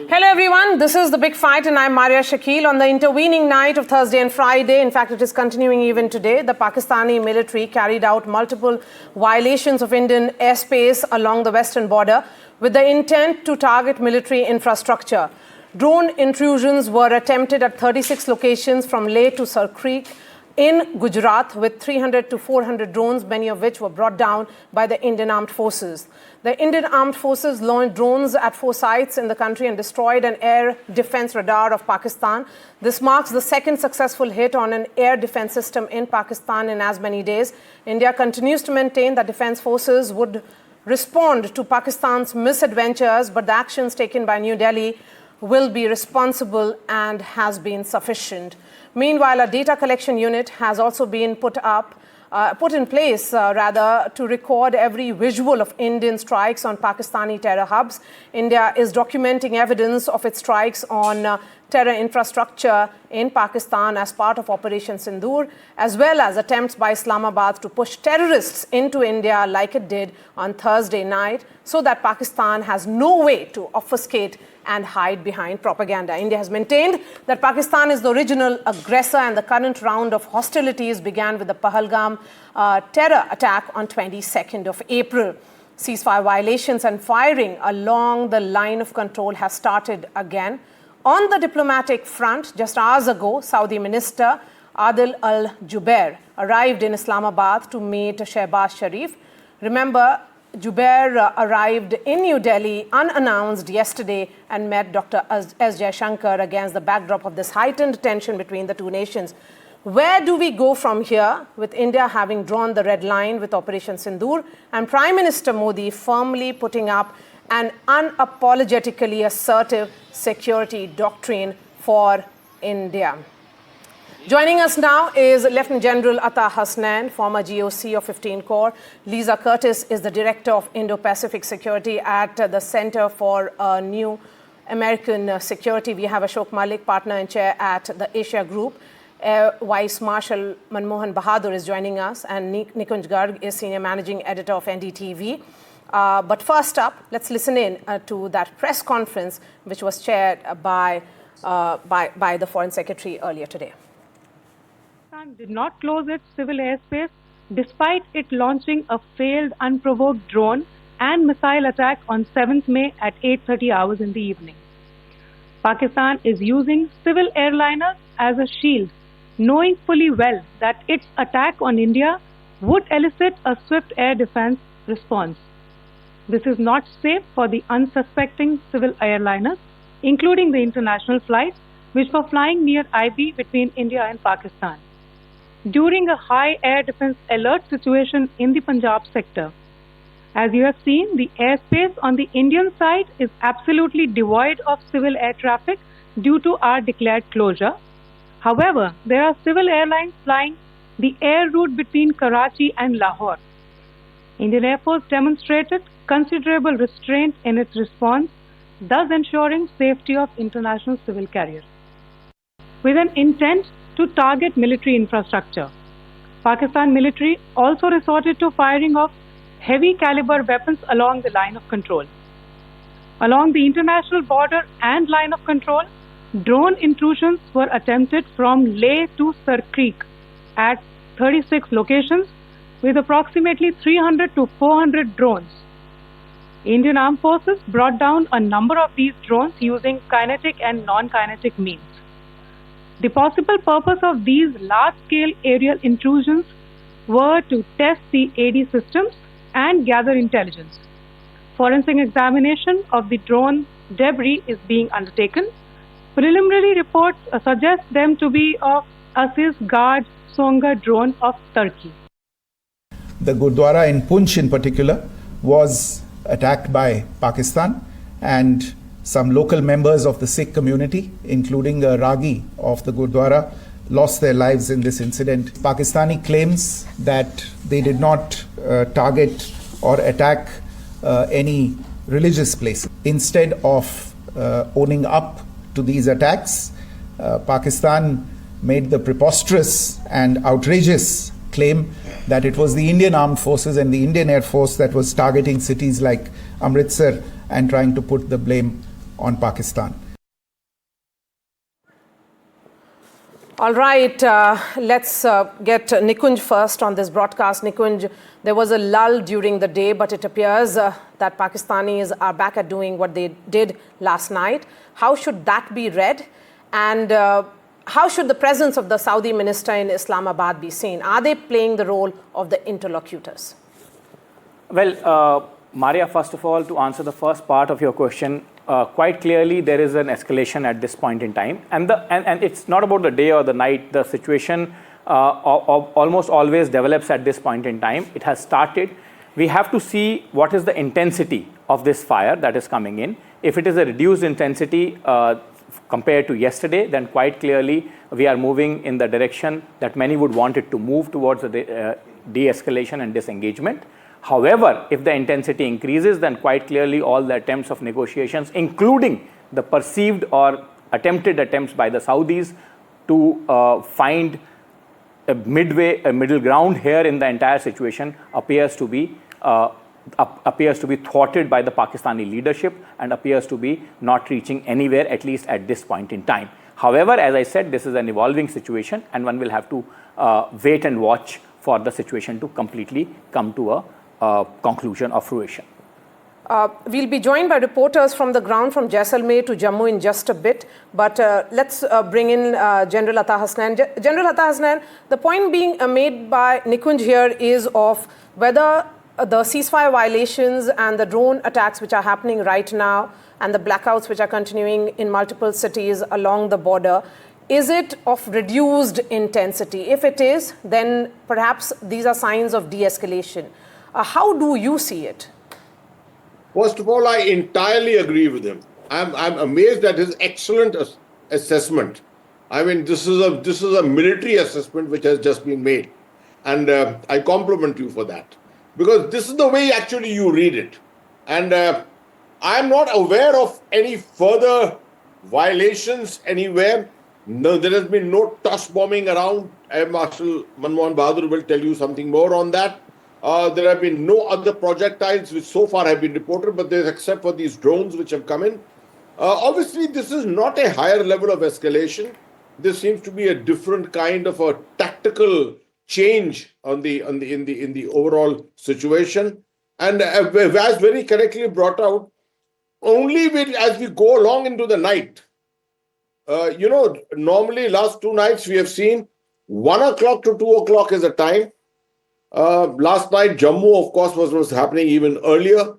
Hello everyone, this is The Big Fight and I'm Maria Shakil. On the intervening night of Thursday and Friday, in fact it is continuing even today, the Pakistani military carried out multiple violations of Indian airspace along the western border with the intent to target military infrastructure. Drone intrusions were attempted at 36 locations from Leh to Sar Creek in Gujarat with 300 to 400 drones, many of which were brought down by the Indian Armed Forces. The Indian Armed Forces launched drones at 4 sites in the country and destroyed an air defense radar of Pakistan. This marks the second successful hit on an air defense system in Pakistan in as many days. India continues to maintain that defense forces would respond to Pakistan's misadventures, but the actions taken by New Delhi will be responsible and has been sufficient. Meanwhile, a data collection unit has also been put in place to record every visual of Indian strikes on Pakistani terror hubs. India is documenting evidence of its strikes on terror infrastructure in Pakistan as part of Operation Sindoor, as well as attempts by Islamabad to push terrorists into India like it did on Thursday night, so that Pakistan has no way to obfuscate and hide behind propaganda. India has maintained that Pakistan is the original aggressor, and the current round of hostilities began with the Pahalgam terror attack on 22nd of April. Ceasefire violations and firing along the line of control has started again. On the diplomatic front, just hours ago, Saudi Minister Adil Al-Jubair arrived in Islamabad to meet Shehbaz Sharif. Remember, Jubair arrived in New Delhi unannounced yesterday and met Dr. S. Jaishankar against the backdrop of this heightened tension between the two nations. Where do we go from here, with India having drawn the red line with Operation Sindoor and Prime Minister Modi firmly putting up an unapologetically assertive security doctrine for India? Joining us now is Lieutenant General Gen Hasnain, former GOC of 15 Corps. Lisa Curtis is the Director of Indo-Pacific Security at the Center for New American Security. We have Ashok Malik, Partner and Chair at the Asia Group. Vice Marshal Manmohan Bahadur is joining us, and Nikunj Garg is Senior Managing Editor of NDTV. But first up, let's listen in to that press conference which was chaired by the Foreign Secretary earlier today. Pakistan did not close its civil airspace despite it launching a failed unprovoked drone and missile attack on 7th May at 8:30 hours in the evening. Pakistan is using civil airliners as a shield, knowing fully well that its attack on India would elicit a swift air defense response. This is not safe for the unsuspecting civil airliners, including the international flights which were flying near IB between India and Pakistan. During a high air defense alert situation in the Punjab sector, as you have seen, the airspace on the Indian side is absolutely devoid of civil air traffic due to our declared closure. However, there are civil airlines flying the air route between Karachi and Lahore. Indian Air Force demonstrated considerable restraint in its response, thus ensuring safety of international civil carriers. With an intent to target military infrastructure, Pakistan military also resorted to firing of heavy caliber weapons along the line of control. Along the international border and line of control, drone intrusions were attempted from Leh to Sar Creek at 36 locations with approximately 300 to 400 drones. Indian Armed Forces brought down a number of these drones using kinetic and non-kinetic means. The possible purpose of these large-scale aerial intrusions were to test the AD systems and gather intelligence. Forensic examination of the drone debris is being undertaken. Preliminary reports suggest them to be of Aziz Guard Songa drone of Turkey. The Gurdwara in Poonch in particular was attacked by Pakistan, and some local members of the Sikh community, including a Ragi of the Gurdwara, lost their lives in this incident. Pakistani claims that they did not target or attack any religious place. Instead of owning up to these attacks, Pakistan made the preposterous and outrageous claim that it was the Indian Armed Forces and the Indian Air Force that was targeting cities like Amritsar and trying to put the blame on Pakistan. All right, let's get Nikunj first on this broadcast. Nikunj, there was a lull during the day, but it appears that Pakistanis are back at doing what they did last night. How should that be read? And how should the presence of the Saudi minister in Islamabad be seen? Are they playing the role of the interlocutors? Well, Maria, first of all, to answer the first part of your question, quite clearly there is an escalation at this point in time. And it's not about the day or the night. The situation almost always develops at this point in time. It has started. We have to see what is the intensity of this fire that is coming in. If it is a reduced intensity compared to yesterday, then quite clearly we are moving in the direction that many would want it to move towards the de-escalation and disengagement. However, if the intensity increases, then quite clearly all the attempts of negotiations, including the perceived or attempted attempts by the Saudis to find a middle ground here in the entire situation appears to be thwarted by the Pakistani leadership and appears to be not reaching anywhere, at least at this point in time. However, as I said, this is an evolving situation and one will have to wait and watch for the situation to completely come to a conclusion or fruition. We'll be joined by reporters from the ground from Jaisalmer to Jammu in just a bit. But let's bring in General Ata Hasnain. General Ata Hasnain, the point being made by Nikunj here is of whether the ceasefire violations and the drone attacks which are happening right now and the blackouts which are continuing in multiple cities along the border, is it of reduced intensity? If it is, then perhaps these are signs of de-escalation. How do you see it? First of all, I entirely agree with him. I'm amazed at his excellent assessment. I mean, this is a military assessment which has just been made, and I compliment you for that, because this is the way actually you read it. And I'm not aware of any further violations anywhere. No, there has been no toss bombing around. Marshal Manmohan Bahadur will tell you something more on that. There have been no other projectiles which so far have been reported, but there's except for these drones which have come in. Obviously, this is not a higher level of escalation. This seems to be a different kind of a tactical change in the overall situation. And as very correctly brought out, only as we go along into the night, normally last 2 nights we have seen 1 o'clock to 2 o'clock is a time. Last night, Jammu, of course, was happening even earlier.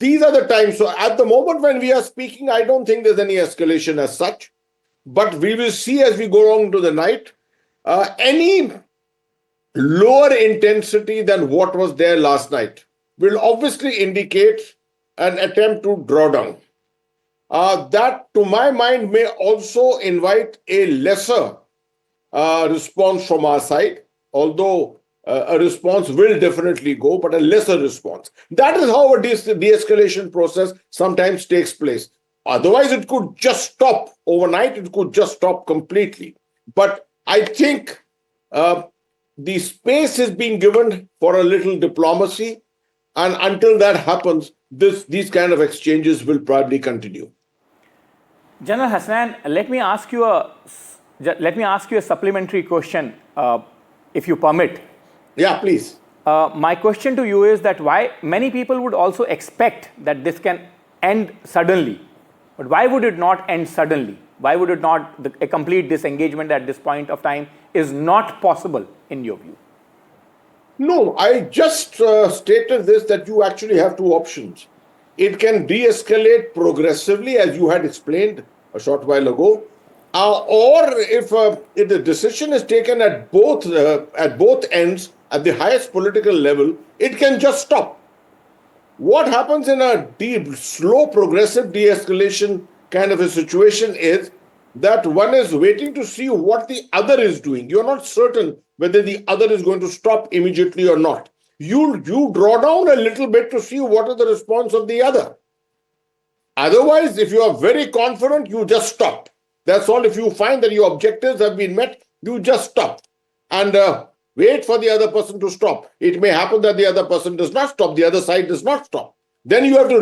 These are the times. So at the moment when we are speaking, I don't think there's any escalation as such. But we will see as we go along into the night, any lower intensity than what was there last night will obviously indicate an attempt to draw down. That, to my mind, may also invite a lesser response from our side, although a response will definitely go, but a lesser response. That is how a de-escalation process sometimes takes place. Otherwise, it could just stop overnight. It could just stop completely. But I think the space is being given for a little diplomacy. And until that happens, these kind of exchanges will probably continue. General Hasnain, let me ask you a supplementary question, if you permit. Yeah, please. My question to you is that why many people would also expect that this can end suddenly, but why would it not end suddenly? Why would it not, a complete disengagement at this point of time is not possible in your view? No, I just stated this, that you actually have two options. It can de-escalate progressively, as you had explained a short while ago, or if the decision is taken at both ends, at the highest political level, it can just stop. What happens in a slow, progressive de-escalation kind of a situation is that one is waiting to see what the other is doing. You're not certain whether the other is going to stop immediately or not. You draw down a little bit to see what is the response of the other. Otherwise, if you are very confident, you just stop. That's all. If you find that your objectives have been met, you just stop and wait for the other person to stop. It may happen that the other person does not stop, the other side does not stop. Then you have to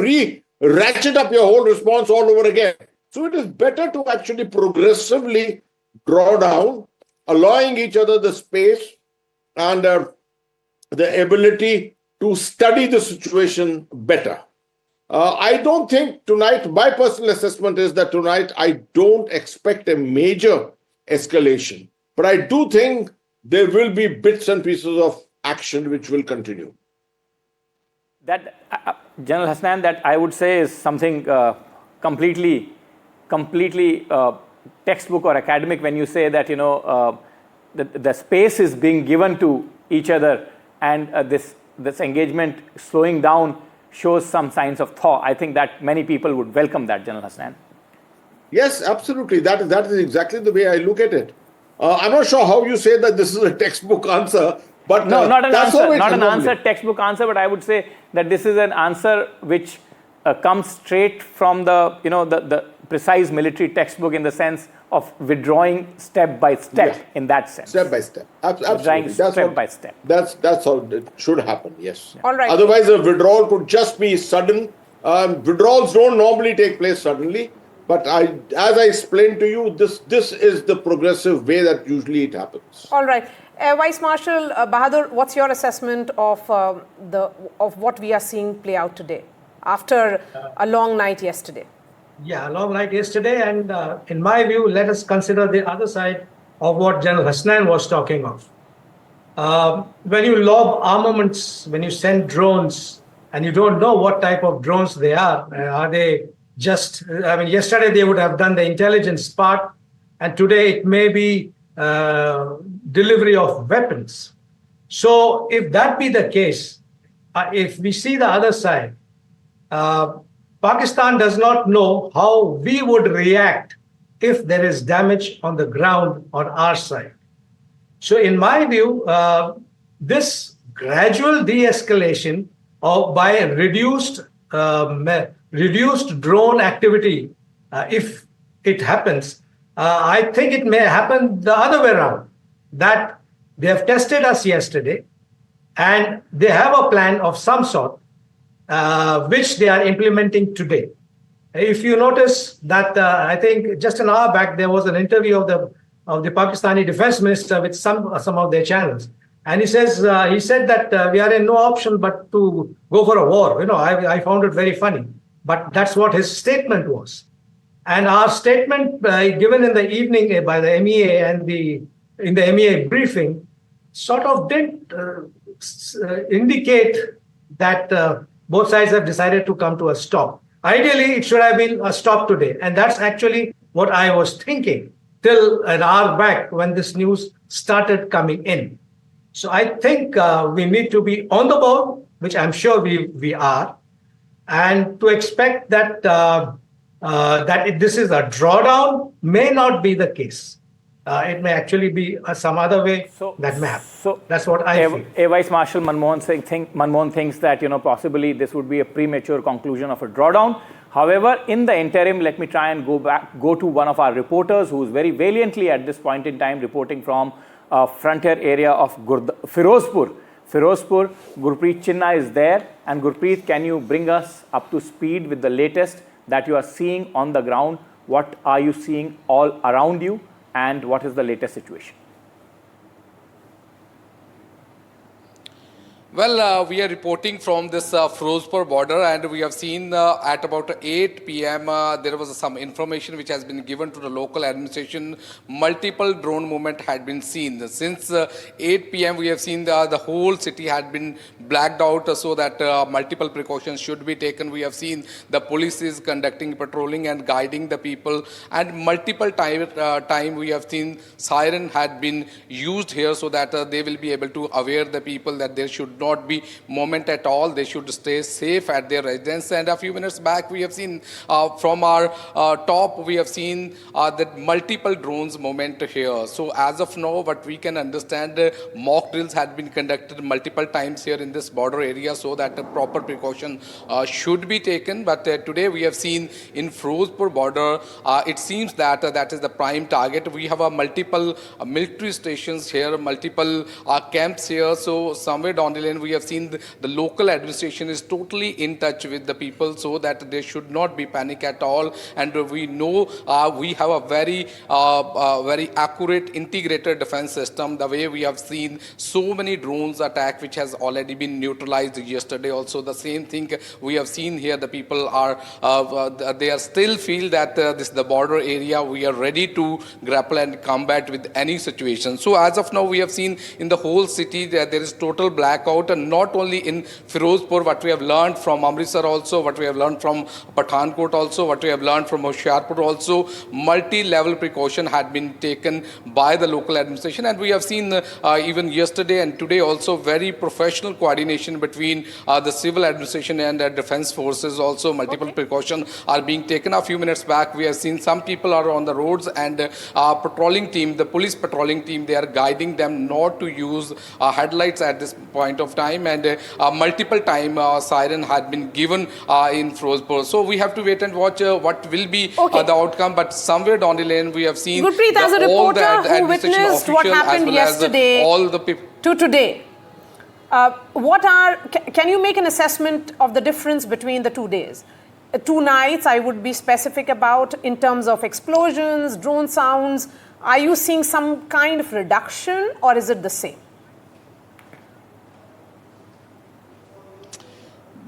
ratchet up your whole response all over again. So it is better to actually progressively draw down, allowing each other the space and the ability to study the situation better. I don't think tonight, my personal assessment is that tonight I don't expect a major escalation, but I do think there will be bits and pieces of action which will continue. That, General Hasnain, that I would say is something completely textbook or academic when you say that, the space is being given to each other and this engagement slowing down shows some signs of thaw. I think that many people would welcome that, General Hasnain. Yes, absolutely. That is exactly the way I look at it. I'm not sure how you say that this is a textbook answer, but no, not an that's answer, not an answer, textbook answer, but I would say that this is an answer which comes straight from the, the precise military textbook in the sense of withdrawing step by step, in that sense. Step by step. Absolutely. Step by step. That's how it should happen, yes. All right. Otherwise, a withdrawal could just be sudden. Withdrawals don't normally take place suddenly. But as I explained to you, this is the progressive way that usually it happens. All right. Vice Marshal Bahadur, what's your assessment of what we are seeing play out today after a long night yesterday? Yeah, a long night yesterday, and in my view, let us consider the other side of what General Hasnain was talking of. When you lob armaments, when you send drones, and you don't know what type of drones they are they just, yesterday they would have done the intelligence part, and today it may be delivery of weapons. So if that be the case, if we see the other side, Pakistan does not know how we would react if there is damage on the ground on our side. So in my view, this gradual de-escalation by reduced drone activity, if it happens, I think it may happen the other way around, that they have tested us yesterday and they have a plan of some sort which they are implementing today. If you notice that, I think just an hour back, there was an interview of the Pakistani defense minister with some of their channels. And he said that we are in no option but to go for a war. I found it very funny, but that's what his statement was. And our statement given in the evening by the MEA and in the MEA briefing sort of did indicate that both sides have decided to come to a stop. Ideally, it should have been a stop today. And that's actually what I was thinking till an hour back when this news started coming in. So I think we need to be on the ball, which I'm sure we are, and to expect that that this is a drawdown may not be the case. It may actually be some other way that may happen. So that's what I feel. Vice Marshal Manmohan thinks that possibly this would be a premature conclusion of a drawdown. However, in the interim, let me try and go to one of our reporters who is very valiantly at this point in time reporting from frontier area of Firozpur. Gurpreet Chinna is there. And Gurpreet, can you bring us up to speed with the latest that you are seeing on the ground? What are you seeing all around you? And what is the latest situation? Well, we are reporting from this Firozpur border, and we have seen at about 8 p.m. There was some information which has been given to the local administration. Multiple drone movement had been seen. Since 8 p.m. we have seen the whole city had been blacked out so that multiple precautions should be taken. We have seen the police is conducting patrolling and guiding the people, and multiple time we have seen siren had been used here so that they will be able to aware the people that there should not be movement at all. They should stay safe at their residence. And a few minutes back, we have seen from our top, we have seen that multiple drones movement here. So as of now, what we can understand, mock drills had been conducted multiple times here in this border area so that a proper precaution should be taken. But today we have seen in Firozpur border, it seems that that is the prime target. We have multiple military stations here, multiple camps here. So somewhere down the Lane, we have seen the local administration is totally in touch with the people so that there should not be panic at all. And we know we have a very accurate integrated defense system. The way we have seen so many drones attack, which has already been neutralized yesterday. Also, the same thing we have seen here. The people are they are still feel that this the border area. We are ready to grapple and combat with any situation. So as of now, we have seen in the whole city that there is total blackout, and not only in Firozpur, what we have learned from Amritsar also, what we have learned from Pathankot also, what we have learned from Hoshiarpur also, multi-level precaution had been taken by the local administration. And we have seen even yesterday and today also very professional coordination between the civil administration and the defense forces. Also multiple precautions are being taken. A few minutes back we have seen some people are on the roads, and patrolling team, the police patrolling team, they are guiding them not to use headlights at this point of time, and multiple time siren had been given in Firozpur. So we have to wait and watch what will be the outcome. But somewhere down the lane we have seen Gurpreet, as a reporter who witnessed what happened yesterday all the people to today, can you make an assessment of the difference between the 2 days? 2 nights, I would be specific about, in terms of explosions, drone sounds. Are you seeing some kind of reduction, or is it the same?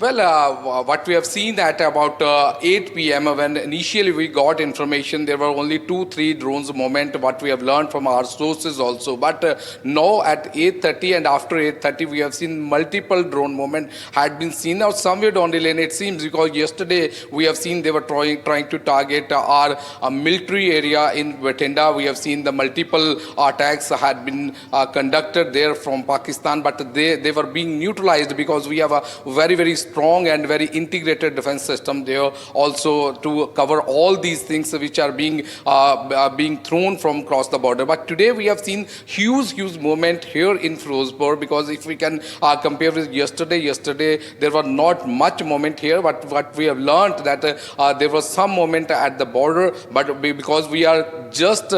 Well, what we have seen at about 8 p.m. when initially we got information, there were only 2-3 drones moment, what we have learned from our sources also. But now at 8:30 and after 8:30, we have seen multiple drone movement had been seen. Now somewhere down the lane, it seems, because yesterday we have seen they were trying to target our military area in Bathinda. We have seen the multiple attacks had been conducted there from Pakistan, but they were being neutralized because we have a very strong and very integrated defense system there also to cover all these things which are being thrown from across the border. But today we have seen huge movement here in Firozpur, because if we can compare with yesterday there was not much movement here. But what we have learned that there was some movement at the border, but because we are just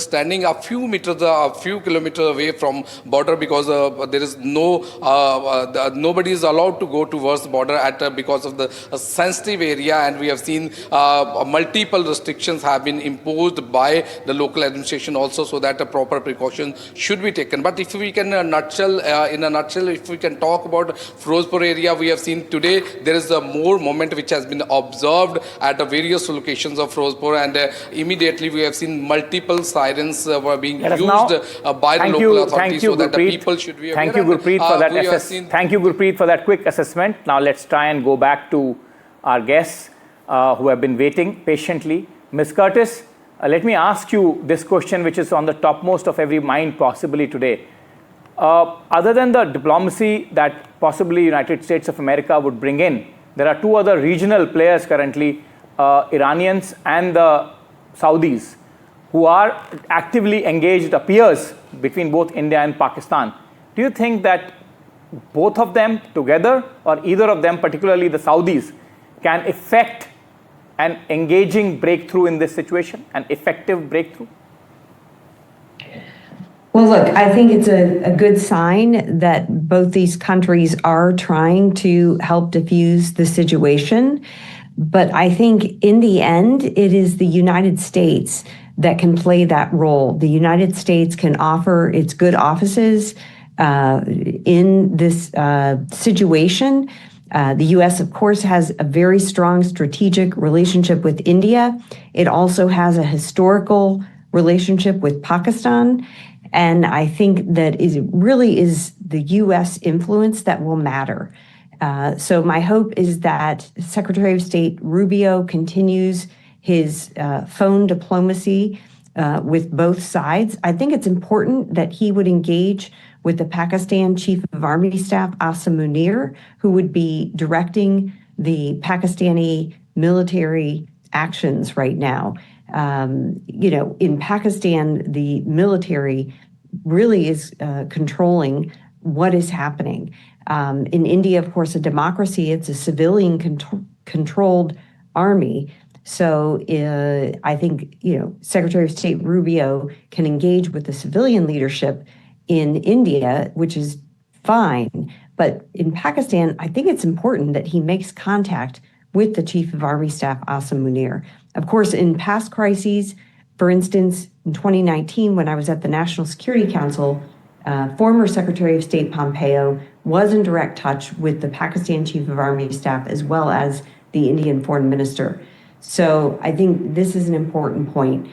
standing a few kilometers away from border, because there is nobody is allowed to go towards the border because of the sensitive area, and we have seen multiple restrictions have been imposed by the local administration also, so that a proper precaution should be taken. But if we can, in a nutshell, if we can talk about Firozpur area, we have seen today there is a more movement which has been observed at various locations of Firozpur, and immediately we have seen multiple sirens were being used by the local authorities, so that the people should be aware. Thank you, Gurpreet, for that Thank you, Gurpreet, for that quick assessment. Now let's try and go back to our guests who have been waiting patiently. Ms. Curtis, let me ask you this question, which is on the topmost of every mind possibly today. Other than the diplomacy that possibly United States of America would bring in, there are 2 other regional players currently, Iranians and the Saudis, who are actively engaged, appears, between both India and Pakistan. Do you think that both of them together, or either of them, particularly the Saudis, can effect an engaging breakthrough in this situation, an effective breakthrough? Well, look, I think it's a good sign that both these countries are trying to help diffuse the situation. But I think in the end, it is the United States that can play that role. The United States can offer its good offices in this situation. The U.S., of course, has a very strong strategic relationship with India. It also has a historical relationship with Pakistan. And I think that it really is the U.S. influence that will matter. So my hope is that Secretary of State Rubio continues his phone diplomacy with both sides. I think it's important that he would engage with the Pakistan Chief of Army Staff, Asim Munir, who would be directing the Pakistani military actions right now. In Pakistan, the military really is controlling what is happening. In India, of course, a democracy, it's a civilian controlled army. So I think, Secretary of State Rubio can engage with the civilian leadership in India, which is fine. But in Pakistan, I think it's important that he makes contact with the Chief of Army Staff, Asim Munir. Of course, in past crises, for instance, in 2019, when I was at the National Security Council, former Secretary of State Pompeo was in direct touch with the Pakistan Chief of Army Staff as well as the Indian Foreign Minister. So I think this is an important point.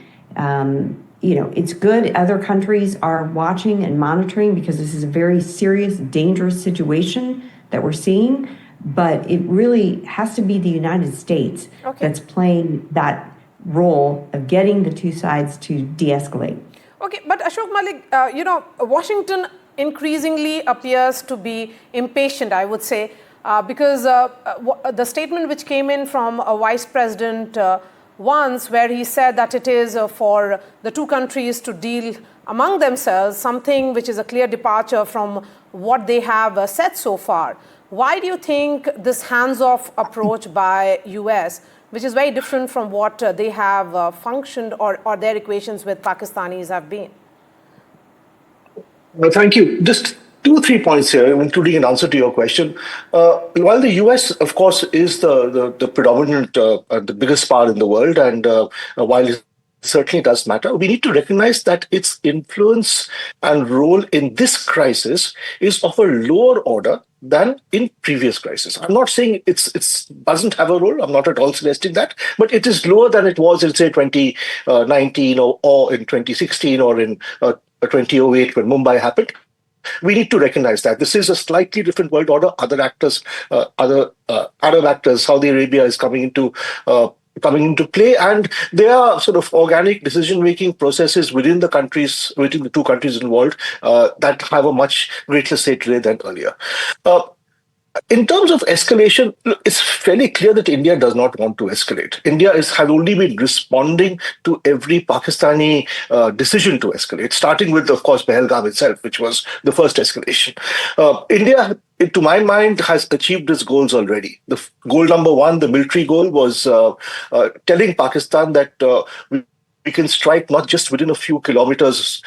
It's good other countries are watching and monitoring because this is a very serious, dangerous situation that we're seeing. But it really has to be the United States that's playing that role of getting the two sides to de-escalate. Okay, but Ashok Malik, Washington increasingly appears to be impatient, I would say, because the statement which came in from a vice president once, where he said that it is for the two countries to deal among themselves, something which is a clear departure from what they have said so far. Why do you think this hands-off approach by US, which is very different from what they have functioned or their equations with Pakistanis have been? Well, thank you. Just 2-3 points here, including an answer to your question. While the US, of course, is the predominant, the biggest power in the world, and while it certainly does matter, we need to recognize that its influence and role in this crisis is of a lower order than in previous crises. I'm not saying it doesn't have a role. I'm not at all suggesting that, but it is lower than it was in, say, 2019 or in 2016 or in 2008 when Mumbai happened. We need to recognize that this is a slightly different world order. Other actors, Arab actors, Saudi Arabia is coming into play, and there are sort of organic decision-making processes within the two countries involved that have a much greater say today than earlier. In terms of escalation, it's fairly clear that India does not want to escalate. India has only been responding to every Pakistani decision to escalate, starting with, of course, Pahalgam itself, which was the first escalation. India, to my mind, has achieved its goals already. The goal number one, the military goal, was telling Pakistan that we can strike not just within a few kilometers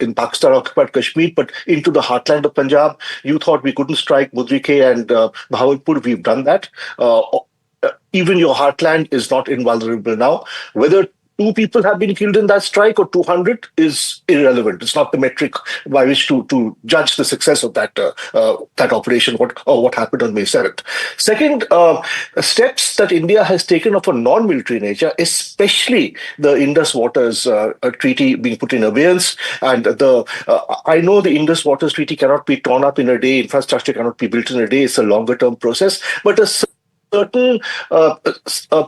in Pakistan-occupied Kashmir, but into the heartland of Punjab. You thought we couldn't strike Mudrike and Bahawalpur. We've done that. Even your heartland is not invulnerable now. Whether 2 people have been killed in that strike or 200 is irrelevant. It's not the metric by which to judge the success of that operation, what happened on May 7th. Second, steps that India has taken of a non-military nature, especially the Indus Waters Treaty being put in abeyance. And I know the Indus Waters Treaty cannot be torn up in a day. Infrastructure cannot be built in a day. It's a longer-term process. But a certain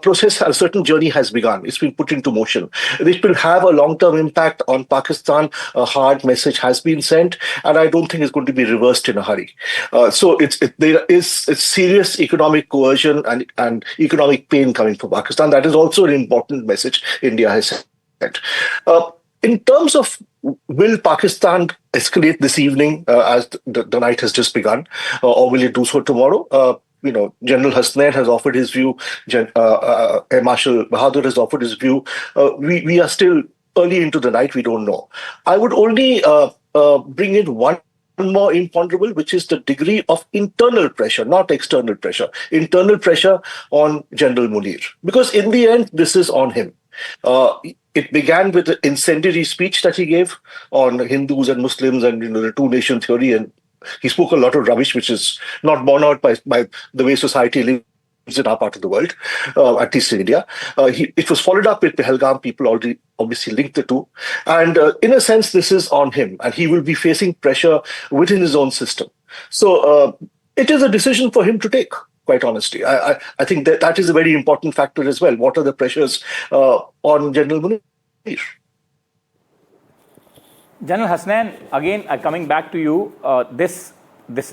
process, a certain journey has begun. It's been put into motion. This will have a long-term impact on Pakistan. A hard message has been sent, and I don't think it's going to be reversed in a hurry. So there is serious economic coercion and economic pain coming from Pakistan. That is also an important message India has sent. In terms of will Pakistan escalate this evening as the night has just begun, or will it do so tomorrow? General Hasnain has offered his view. Air Marshal Bahadur has offered his view. We are still early into the night. We don't know. I would only bring in one more imponderable, which is the degree of internal pressure, not external pressure. Internal pressure on General Munir, because in the end, this is on him. It began with the incendiary speech that he gave on Hindus and Muslims and the two-nation theory, and he spoke a lot of rubbish, which is not borne out by the way society lives in our part of the world, at least in India. It was followed up with Pahalgam. People already obviously linked the two. And in a sense, this is on him, and he will be facing pressure within his own system. So it is a decision for him to take, quite honestly. I think that is a very important factor as well. What are the pressures on General Munir? General Hasnain, again, coming back to you, this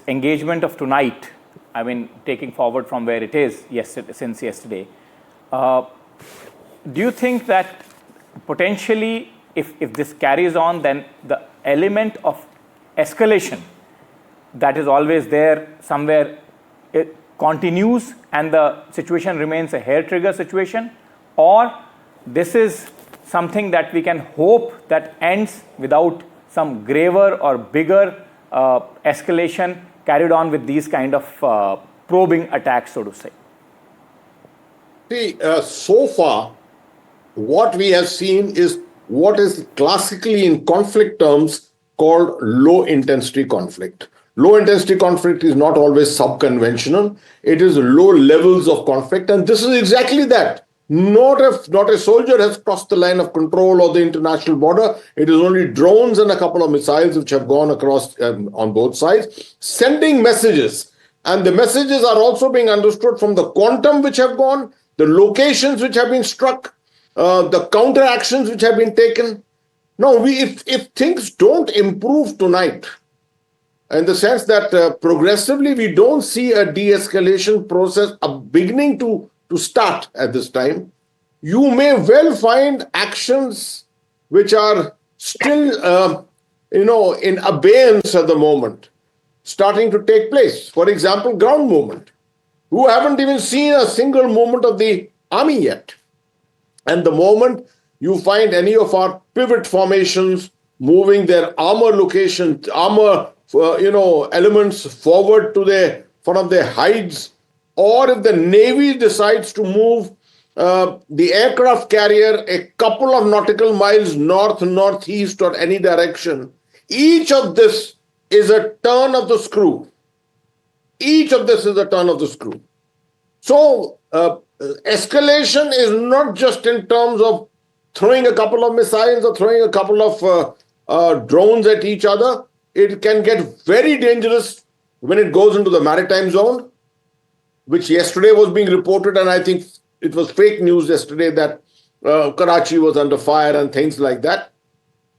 engagement of tonight, I mean, taking forward from where it is since yesterday, do you think that potentially, if this carries on, then the element of escalation that is always there somewhere, it continues and the situation remains a hair-trigger situation, or this is something that we can hope that ends without some graver or bigger escalation carried on with these kind of probing attacks, so to say? See, so far, what we have seen is what is classically in conflict terms called low intensity conflict. Low intensity conflict is not always subconventional. It is low levels of conflict. And this is exactly that. Not a soldier has crossed the line of control or the international border. It is only drones and a couple of missiles which have gone across on both sides, sending messages. And the messages are also being understood from the quantum which have gone, the locations which have been struck, the counter actions which have been taken. No, if things don't improve tonight, in the sense that progressively we don't see a de-escalation process beginning to start at this time, you may well find actions which are still, in abeyance at the moment, starting to take place. For example, ground movement. Who haven't even seen a single movement of the army yet. And the moment you find any of our pivot formations moving their armor elements forward to one of their hides, or if the Navy decides to move the aircraft carrier a couple of nautical miles north, northeast, or any direction, each of this is a turn of the screw. Each of this is a turn of the screw. So escalation is not just in terms of throwing a couple of missiles or throwing a couple of drones at each other. It can get very dangerous when it goes into the maritime zone, which yesterday was being reported, and I think it was fake news yesterday that Karachi was under fire and things like that.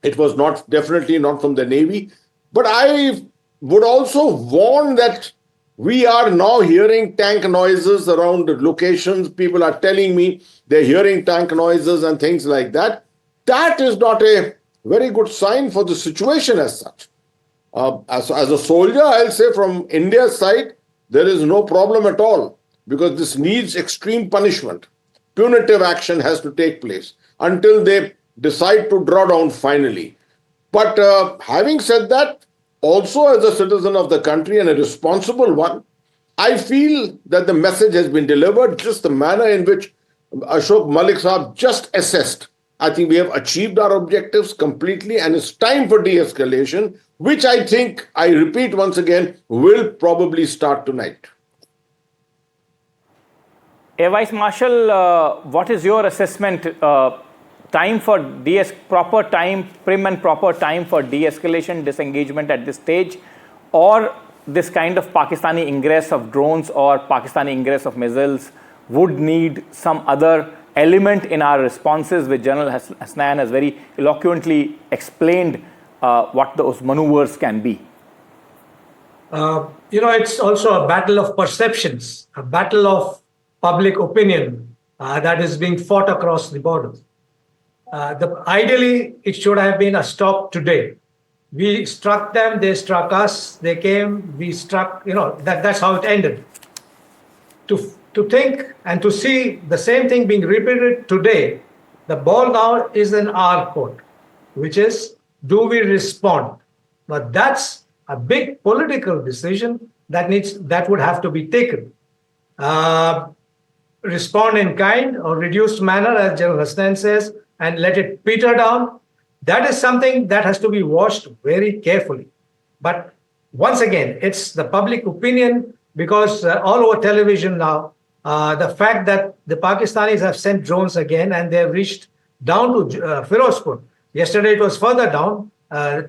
It was definitely not from the Navy. But I would also warn that we are now hearing tank noises around locations. People are telling me they're hearing tank noises and things like that. That is not a very good sign for the situation as such. As a soldier, I'll say from India's side, there is no problem at all because this needs extreme punishment. Punitive action has to take place until they decide to draw down finally. But having said that, also as a citizen of the country and a responsible one, I feel that the message has been delivered, just the manner in which Ashok Malik Saab just assessed. I think we have achieved our objectives completely and it's time for de-escalation, which I think, I repeat once again, will probably start tonight. Air Vice Marshal, what is your assessment? Time for prim and proper time for de-escalation, disengagement at this stage, or this kind of Pakistani ingress of drones or Pakistani ingress of missiles would need some other element in our responses, which General Hasnain has very eloquently explained what those maneuvers can be? It's also a battle of perceptions, a battle of public opinion that is being fought across the borders. Ideally, it should have been a stop today. We struck them, they struck us, they came, we struck, that's how it ended. To think and to see the same thing being repeated today, the ball now is in our court, which is, do we respond? But that's a big political decision that would have to be taken. Respond in kind or reduced manner, as General Hasnain says, and let it peter down. That is something that has to be watched very carefully. But once again, it's the public opinion because all over television now, the fact that the Pakistanis have sent drones again and they have reached down to Firozpur. Yesterday it was further down.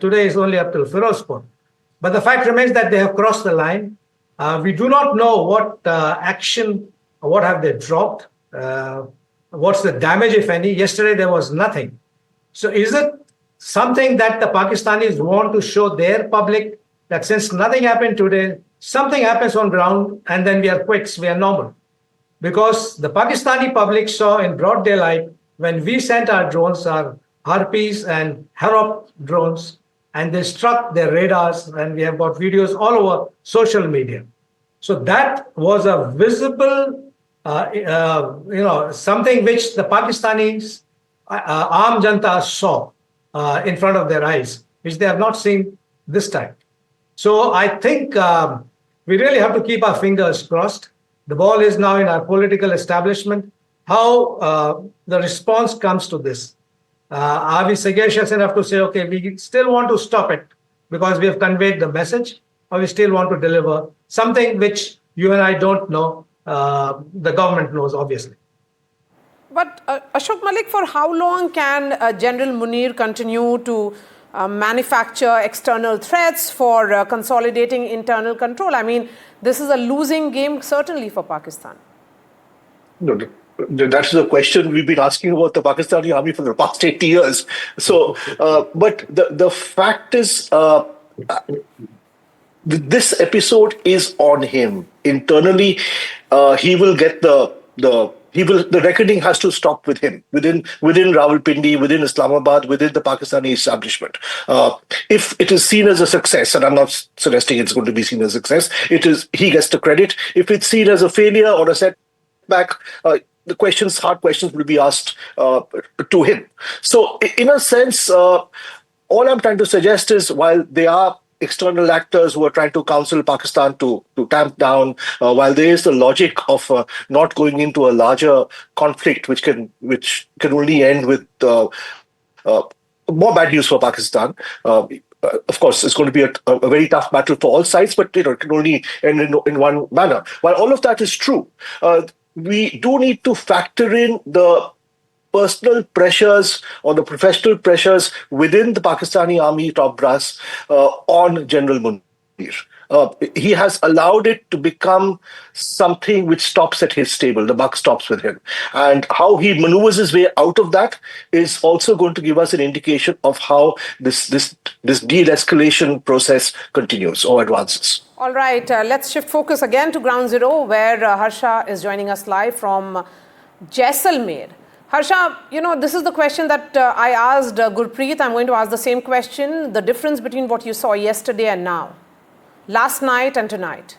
Today is only up till Firozpur. But the fact remains that they have crossed the line. We do not know what action, what have they dropped, what's the damage, if any. Yesterday there was nothing. So is it something that the Pakistanis want to show their public that since nothing happened today, something happens on ground and then we are quits, we are normal? Because the Pakistani public saw in broad daylight when we sent our drones, our Harpies and Harop drones, and they struck their radars, and we have got videos all over social media. So that was a visible, something which the Pakistanis, Aam Janta saw in front of their eyes, which they have not seen this time. So I think we really have to keep our fingers crossed. The ball is now in our political establishment. How the response comes to this. Are we sagacious enough to say, okay, we still want to stop it because we have conveyed the message, or we still want to deliver something which you and I don't know, the government knows, obviously. But Ashok Malik, for how long can General Munir continue to manufacture external threats for consolidating internal control? I mean, this is a losing game certainly for Pakistan. No, that's the question we've been asking about the Pakistani army for the past 80 years. So, but the fact is, this episode is on him. Internally, he will get the reckoning has to stop with him within Rawalpindi, within Islamabad, within the Pakistani establishment. If it is seen as a success, and I'm not suggesting it's going to be seen as a success, he gets the credit. If it's seen as a failure or a setback, the hard questions will be asked to him. So, in a sense, all I'm trying to suggest is, while they are external actors who are trying to counsel Pakistan to tamp down, while there is the logic of not going into a larger conflict, which can only end with more bad news for Pakistan. Of course, it's going to be a very tough battle for all sides, but it can only end in one manner. While all of that is true, we do need to factor in the personal pressures or the professional pressures within the Pakistani army top brass on General Munir. He has allowed it to become something which stops at his table. The buck stops with him. And how he maneuvers his way out of that is also going to give us an indication of how this de-escalation process continues or advances. All right, let's shift focus again to Ground Zero, where Harsha is joining us live from Jaisalmer. Harsha, this is the question that I asked Gurpreet. I'm going to ask the same question. The difference between what you saw yesterday and now, last night and tonight.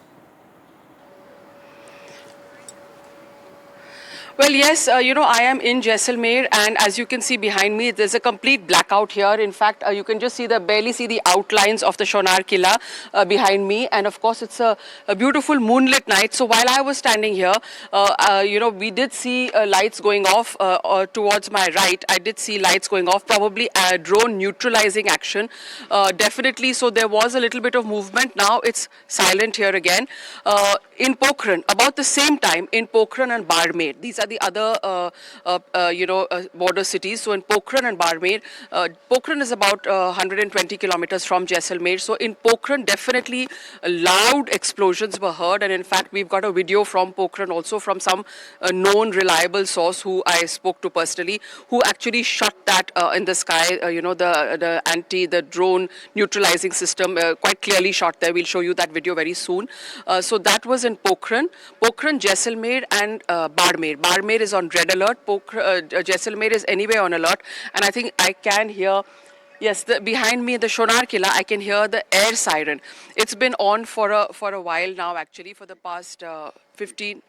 Well, yes, I am in Jaisalmer, and as you can see behind me, there's a complete blackout here. In fact, you can just barely see the outlines of the Shinagar Killa behind me. And of course, it's a beautiful moonlit night. So while I was standing here, we did see lights going off towards my right. I did see lights going off, probably a drone neutralizing action. Definitely, so there was a little bit of movement. Now it's silent here again. In Pokhran, about the same time, in Pokhran and Barmer, these are the other, border cities. So in Pokhran and Barmer, Pokhran is about 120 kilometers from Jaisalmer. So in Pokhran, definitely loud explosions were heard. And in fact, we've got a video from Pokhran also from some known reliable source who I spoke to personally, who actually shot that in the sky, the drone neutralizing system quite clearly shot there. We'll show you that video very soon. So that was in Pokhran, Jaisalmer and Barmer. Barmer is on red alert. Jaisalmer is anyway on alert. And I think I can hear, yes, behind me, the Shinagar Killa, I can hear the air siren. It's been on for a while now, actually, for the past 15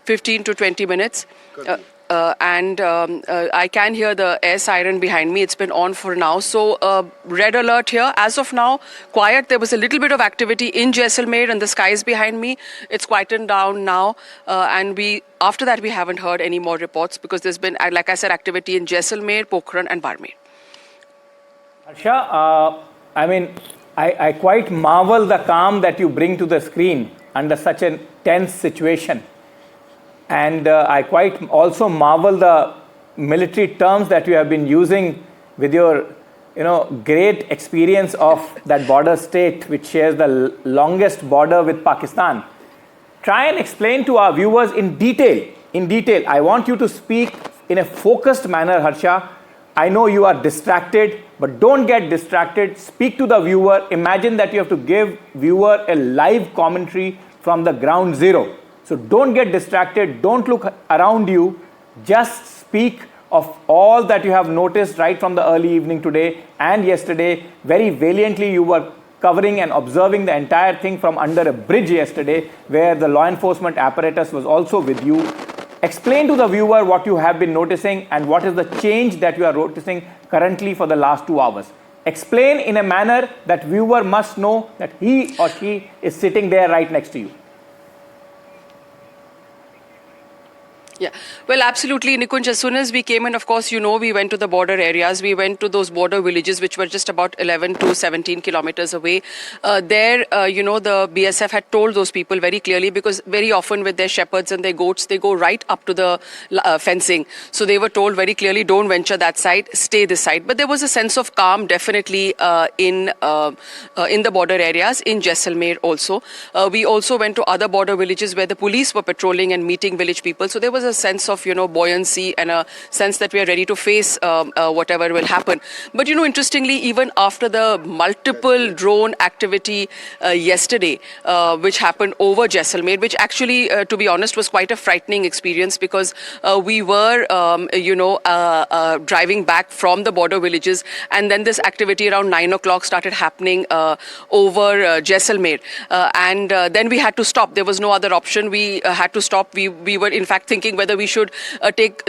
to 20 minutes. I can hear the air siren behind me. It's been on for now. So red alert here. As of now, quiet. There was a little bit of activity in Jaisalmer and the skies behind me. It's quietened down now. After that, we haven't heard any more reports because there's been, like I said, activity in Jaisalmer, Pokhran and Barmer. Harsha, I quite marvel the calm that you bring to the screen under such a tense situation. And I quite also marvel the military terms that you have been using with your, great experience of that border state which shares the longest border with Pakistan. Try and explain to our viewers in detail. I want you to speak in a focused manner, Harsha. I know you are distracted, but don't get distracted. Speak to the viewer. Imagine that you have to give viewer a live commentary from the ground zero. So don't get distracted, don't look around you, just speak of all that you have noticed right from the early evening today and yesterday. Very valiantly you were covering and observing the entire thing from under a bridge yesterday, where the law enforcement apparatus was also with you. Explain to the viewer what you have been noticing and what is the change that you are noticing currently for the last 2 hours. Explain in a manner that viewer must know that he or she is sitting there right next to you. Yeah, well, absolutely, Nikunj. As soon as we came in, of course, we went to the border areas. We went to those border villages, which were just about 11 to 17 kilometers away. There, the BSF had told those people very clearly, because very often with their shepherds and their goats, they go right up to the fencing. So they were told very clearly, don't venture that side, stay this side. But there was a sense of calm, definitely, in the border areas, in Jaisalmer also. We also went to other border villages where the police were patrolling and meeting village people. So there was a sense of, buoyancy and a sense that we are ready to face whatever will happen. But, interestingly, even after the multiple drone activity yesterday, which happened over Jaisalmer, which actually, to be honest, was quite a frightening experience, because we were, driving back from the border villages, and then this activity around 9 o'clock started happening over Jaisalmer. And then we had to stop. There was no other option. We had to stop. We were, in fact, thinking whether we should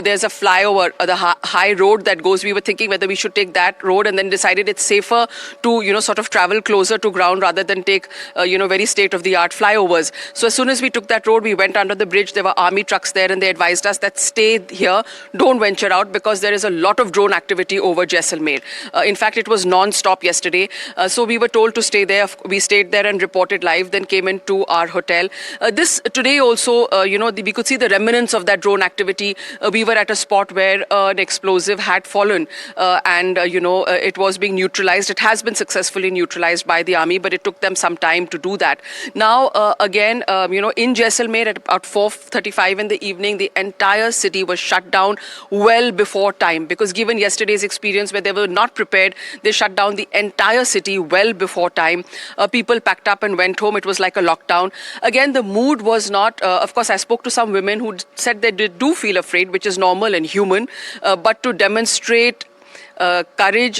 there's a flyover, the high road that goes. We were thinking whether we should take that road, and then decided it's safer to, sort of travel closer to ground rather than take, very state-of-the-art flyovers. So as soon as we took that road, we went under the bridge. There were army trucks there, and they advised us that stay here, don't venture out, because there is a lot of drone activity over Jaisalmer. In fact, it was non-stop yesterday. So we were told to stay there. We stayed there and reported live, then came into our hotel. Today also, we could see the remnants of that drone activity. We were at a spot where an explosive had fallen, and it was being neutralized. It has been successfully neutralized by the army, but it took them some time to do that. Now, again, in Jaisalmer at about 4:35 in the evening, the entire city was shut down well before time, because given yesterday's experience where they were not prepared, they shut down the entire city well before time. People packed up and went home. It was like a lockdown. Again, the mood was not, of course, I spoke to some women who said they do feel afraid, which is normal and human, but to demonstrate courage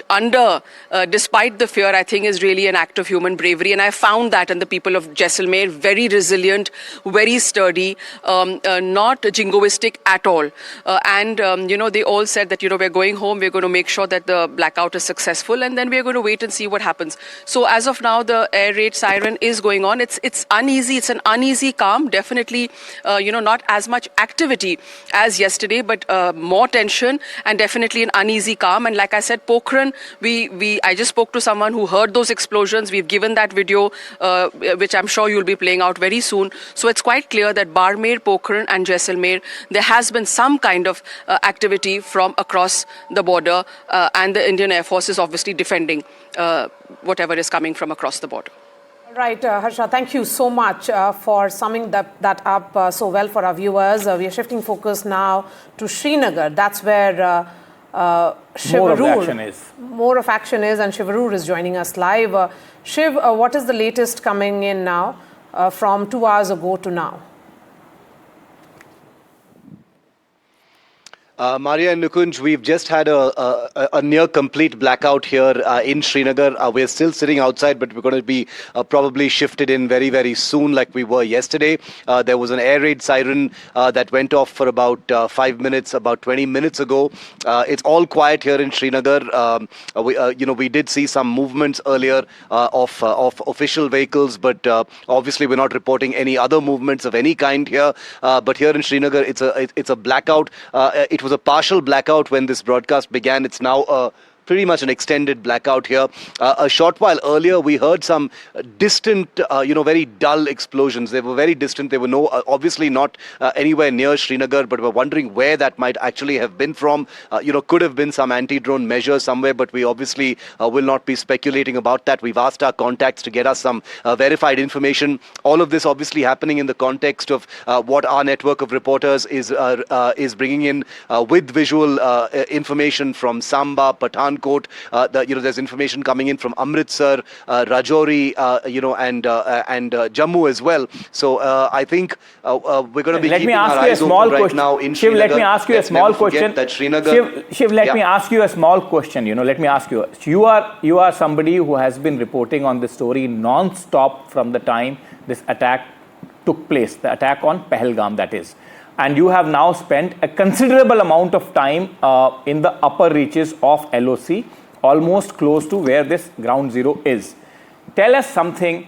despite the fear, I think, is really an act of human bravery. And I found that in the people of Jaisalmer, very resilient, very sturdy, not jingoistic at all. And they all said that, we're going home, we're going to make sure that the blackout is successful, and then we're going to wait and see what happens. So as of now, the air raid siren is going on. It's uneasy. It's an uneasy calm. Definitely, not as much activity as yesterday, but more tension, and definitely an uneasy calm. And like I said, Pokhran, I just spoke to someone who heard those explosions. We've given that video, which I'm sure you'll be playing out very soon. So it's quite clear that Barmer, Pokhran and Jaisalmer, there has been some kind of activity from across the border, and the Indian Air Force is obviously defending whatever is coming from across the border. Right, Harsha, thank you so much for summing that up so well for our viewers. We are shifting focus now to Shinagar. That's where more of action is. And Shivarur is joining us live. Shiv, what is the latest coming in now from 2 hours ago to now? Maria and Nikunj, we've just had a near complete blackout here in Shinagar. We're still sitting outside, but we're going to be probably shifted in very, very soon like we were yesterday. There was an air raid siren that went off for about 5 minutes, about 20 minutes ago. It's all quiet here in Shinagar. We did see some movements earlier of official vehicles, but obviously we're not reporting any other movements of any kind here. But here in Shinagar, it's a blackout. It was a partial blackout when this broadcast began. It's now pretty much an extended blackout here. A short while earlier, we heard some distant, very dull explosions. They were very distant. They were obviously not anywhere near Shinagar, but we're wondering where that might actually have been from. Could have been some anti-drone measure somewhere, but we obviously will not be speculating about that. We've asked our contacts to get us some verified information. All of this obviously happening in the context of what our network of reporters is bringing in with visual information from Samba, Pathankot. There's information coming in from Amritsar, Rajouri, and Jammu as well. So I think we're going to be keeping our eyes open right now in Shinagar. Let me ask you a small question. Shiv, let me ask you a small question. Let me ask you. You are somebody who has been reporting on this story non-stop from the time this attack took place, the attack on Pahalgam, that is. And you have now spent a considerable amount of time in the upper reaches of LOC almost close to where this ground zero is. Tell us something.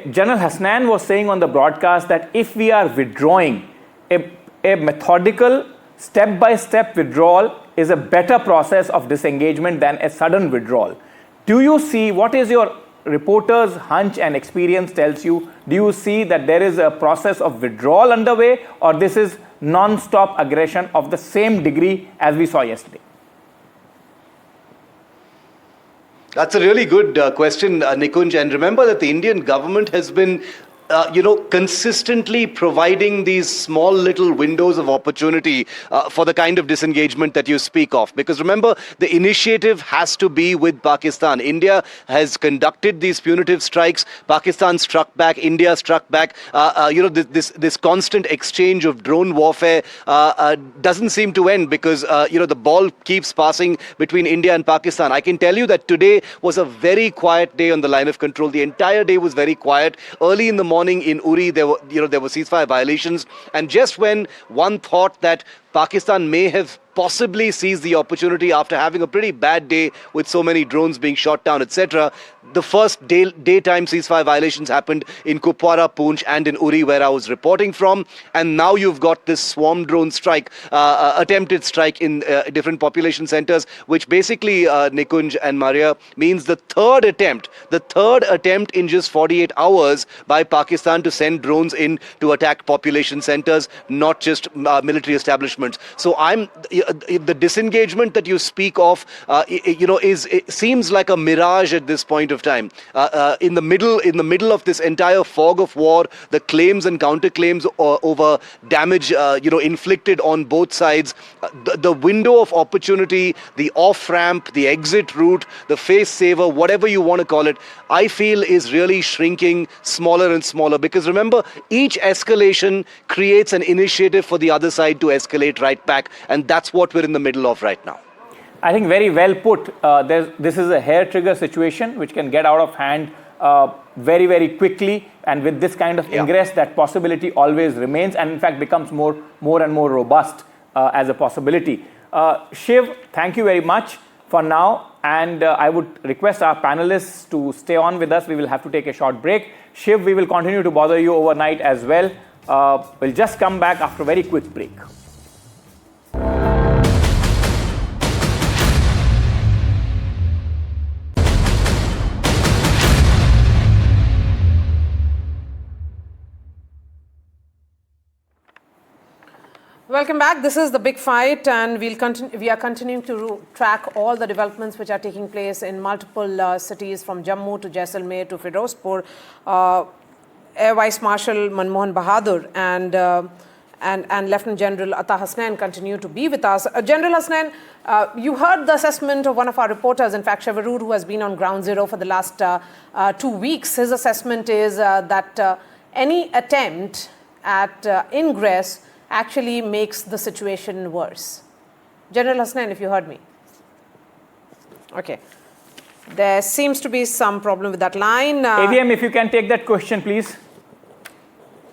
General Hasnain was saying on the broadcast that if we are withdrawing, a methodical, step-by-step withdrawal is a better process of disengagement than a sudden withdrawal. Do you see, what is your reporter's hunch and experience tells you, do you see that there is a process of withdrawal underway, or this is non-stop aggression of the same degree as we saw yesterday? That's a really good question, Nikunj. And remember that the Indian government has been consistently providing these small little windows of opportunity for the kind of disengagement that you speak of. Because remember, the initiative has to be with Pakistan. India has conducted these punitive strikes. Pakistan struck back. India struck back. This constant exchange of drone warfare doesn't seem to end because, the ball keeps passing between India and Pakistan. I can tell you that today was a very quiet day on the line of control. The entire day was very quiet. Early in the morning in Uri, there were ceasefire violations, and just when one thought that Pakistan may have possibly seized the opportunity after having a pretty bad day with so many drones being shot down, etc., the first daytime ceasefire violations happened in Kupwara, Poonch and in Uri, where I was reporting from. And now you've got this swarm drone strike, attempted strike in different population centers, which basically, Nikunj and Maria, means the third attempt in just 48 hours by Pakistan to send drones in to attack population centers, not just military establishments. So the disengagement that you speak of, it seems like a mirage at this point of time. In the middle of this entire fog of war, the claims and counterclaims over damage, inflicted on both sides, the window of opportunity, the off-ramp, the exit route, the face saver, whatever you want to call it, I feel is really shrinking smaller and smaller. Because remember, each escalation creates an initiative for the other side to escalate right back, and that's what we're in the middle of right now. I think very well put. This is a hair trigger situation which can get out of hand very, very quickly, and with this kind of ingress, that possibility always remains, and in fact becomes more and more robust as a possibility. Shiv, thank you very much for now, and I would request our panelists to stay on with us. We will have to take a short break. Shiv, we will continue to bother you overnight as well. We'll just come back after a very quick break. Welcome back. This is The Big Fight, and we are continuing to track all the developments which are taking place in multiple cities, from Jammu to Jaisalmer to Firozpur. Air Vice Marshal Manmohan Bahadur and Lieutenant General Atta Hasnain continue to be with us. General Hasnain, you heard the assessment of one of our reporters, in fact, Shavarur, who has been on ground zero for the last 2 weeks. His assessment is that any attempt at ingress actually makes the situation worse. General Hasnain, if you heard me. Okay. There seems to be some problem with that line. AVM, if you can take that question, please.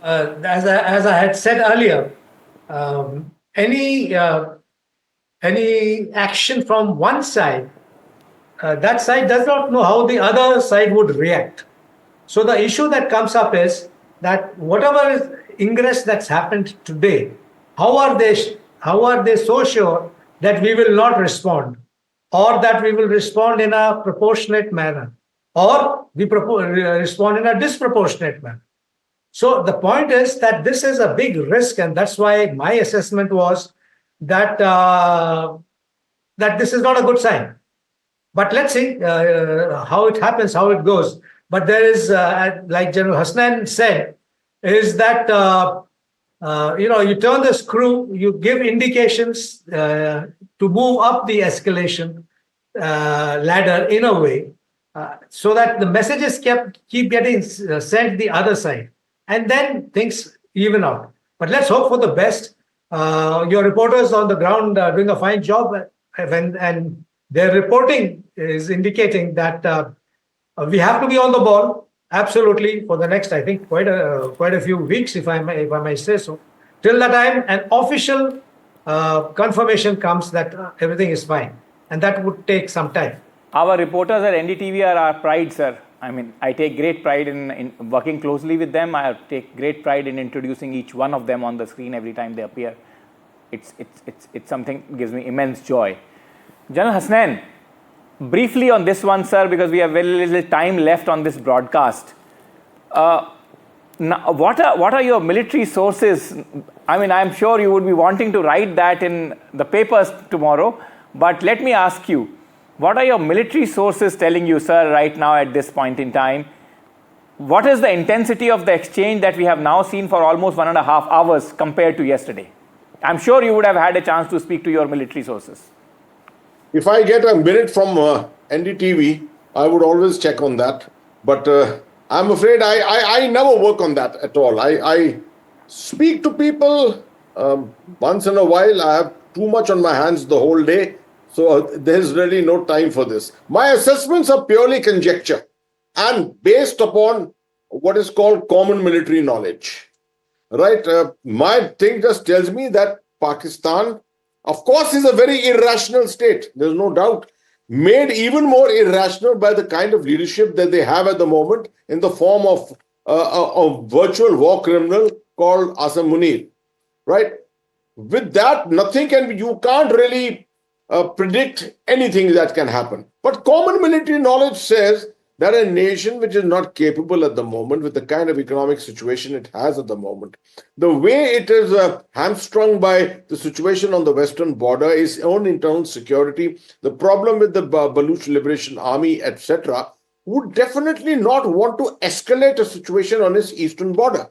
As I had said earlier, any action from one side, that side does not know how the other side would react. So the issue that comes up is that whatever ingress that's happened today, how are they so sure that we will not respond, or that we will respond in a proportionate manner, or we respond in a disproportionate manner? So the point is that this is a big risk, and that's why my assessment was that that this is not a good sign. But let's see how it happens, how it goes. But there is, like General Hasnain said, is that you turn the screw, you give indications to move up the escalation ladder in a way, so that the messages keep getting sent the other side, and then things even out. But let's hope for the best. Your reporters on the ground are doing a fine job, and their reporting is indicating that we have to be on the ball. Absolutely, for the next, I think, quite a few weeks, if I may say so. Till that time, an official confirmation comes that everything is fine. and that would take some time. Our reporters at NDTV are our pride, sir. I mean, I take great pride in working closely with them. I take great pride in introducing each one of them on the screen every time they appear. It's something that gives me immense joy. Gen Hasnain, briefly on this one, sir, because we have very little time left on this broadcast. Now, what are your military sources? I mean, I'm sure you would be wanting to write that in the papers tomorrow, but let me ask you, what are your military sources telling you, sir, right now at this point in time? What is the intensity of the exchange that we have now seen for almost 1.5 hours compared to yesterday? I'm sure you would have had a chance to speak to your military sources. If I get a minute from NDTV, I would always check on that. But I'm afraid I never work on that at all. I speak to people once in a while. I have too much on my hands the whole day. So there's really no time for this. My assessments are purely conjecture and based upon what is called common military knowledge. Right? My thing just tells me that Pakistan, of course, is a very irrational state. There's no doubt. Made even more irrational by the kind of leadership that they have at the moment in the form of a virtual war criminal called Asam Munir. Right? With that, nothing can be, you can't really predict anything that can happen. But common military knowledge says that a nation which is not capable at the moment with the kind of economic situation it has at the moment, the way it is hamstrung by the situation on the western border, its own internal security, the problem with the Baluch Liberation Army, etc., would definitely not want to escalate a situation on its eastern border.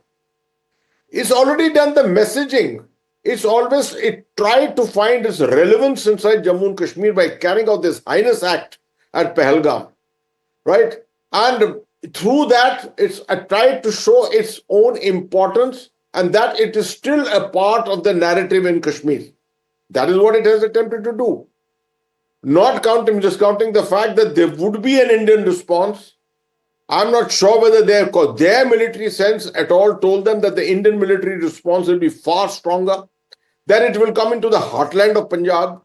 It's already done the messaging. It tried to find its relevance inside Jammu and Kashmir by carrying out this heinous act at Pahalgam, right? And through that, it's tried to show its own importance and that it is still a part of the narrative in Kashmir. That is what it has attempted to do. Not discounting the fact that there would be an Indian response. I'm not sure whether their military sense at all told them that the Indian military response will be far stronger, that it will come into the heartland of Punjab,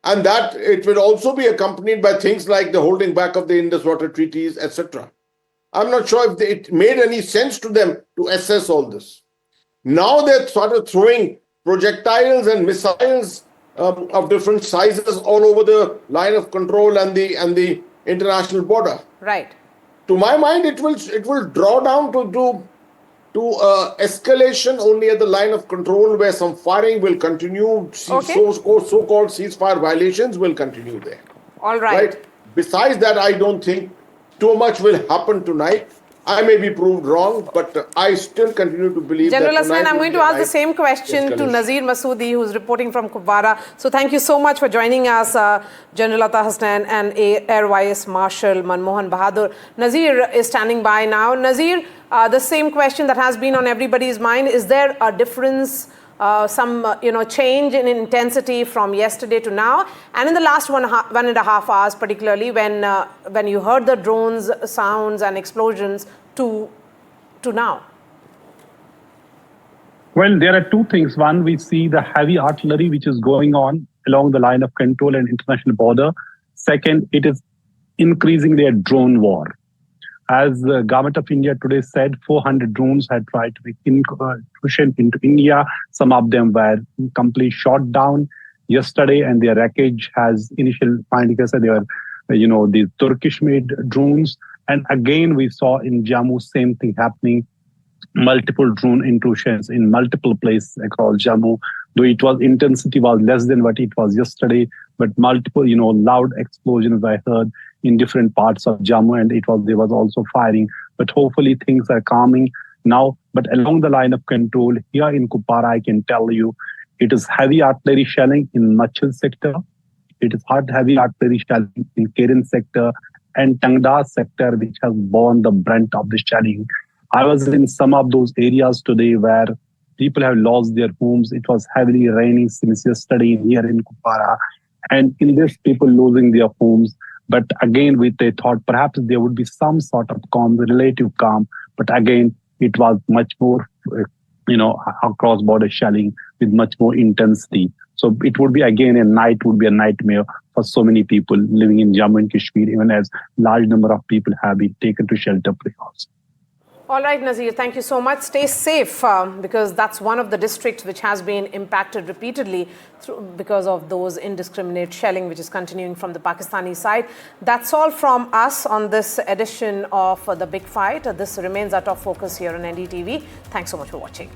and that it will also be accompanied by things like the holding back of the Indus water treaties, etc. I'm not sure if it made any sense to them to assess all this. Now they're started throwing projectiles and missiles of different sizes all over the line of control and the international border. Right. To my mind, it will draw down to escalation only at the line of control, where some firing will continue. So-called ceasefire violations will continue there. All right. Besides that, I don't think too much will happen tonight. I may be proved wrong, but I still continue to believe General that Hasnain, I'm going to ask the same question to Nazir Masoodi, who's reporting from Kupwara. So thank you so much for joining us, General Atta Hasnain and Air Vice Marshal Manmohan Bahadur. Nazir is standing by now. Nazir, the same question that has been on everybody's mind, is there a difference, some change in intensity from yesterday to now, and in the last 1.5 hours, particularly when you heard the drones sounds and explosions to now? Well, there are two things. One, we see the heavy artillery which is going on along the line of control and international border. Second, it is increasing their drone war. As the government of India today said, 400 drones had tried to be incursion into India. Some of them were completely shot down yesterday, and their wreckage has initial findings said they were, these Turkish-made drones. And again, we saw in Jammu same thing happening. Multiple drone intrusions in multiple places across Jammu. Though intensity was less than what it was yesterday, but multiple, loud explosions I heard in different parts of Jammu, and there was also firing. But hopefully things are calming now. But along the line of control here in Kupwara, I can tell you, it is heavy artillery shelling in Machil sector. It is heavy artillery shelling in Keren sector and Tangda sector, which has borne the brunt of the shelling. I was in some of those areas today where people have lost their homes. It was heavily raining since yesterday here in Kupwara. And in this, people losing their homes. But again, they thought perhaps there would be some sort of calm, relative calm. But again, it was much more, cross-border shelling with much more intensity. So it would be, again, would be a nightmare for for so many people living in Jammu and Kashmir, even as large number of people have been taken to shelter places. All right, Nazir, thank you so much. Stay safe because that's one of the districts which has been impacted repeatedly because of those indiscriminate shelling which is continuing from the Pakistani side. That's all from us on this edition of The Big Fight. This remains our top focus here on NDTV. Thanks so much for watching.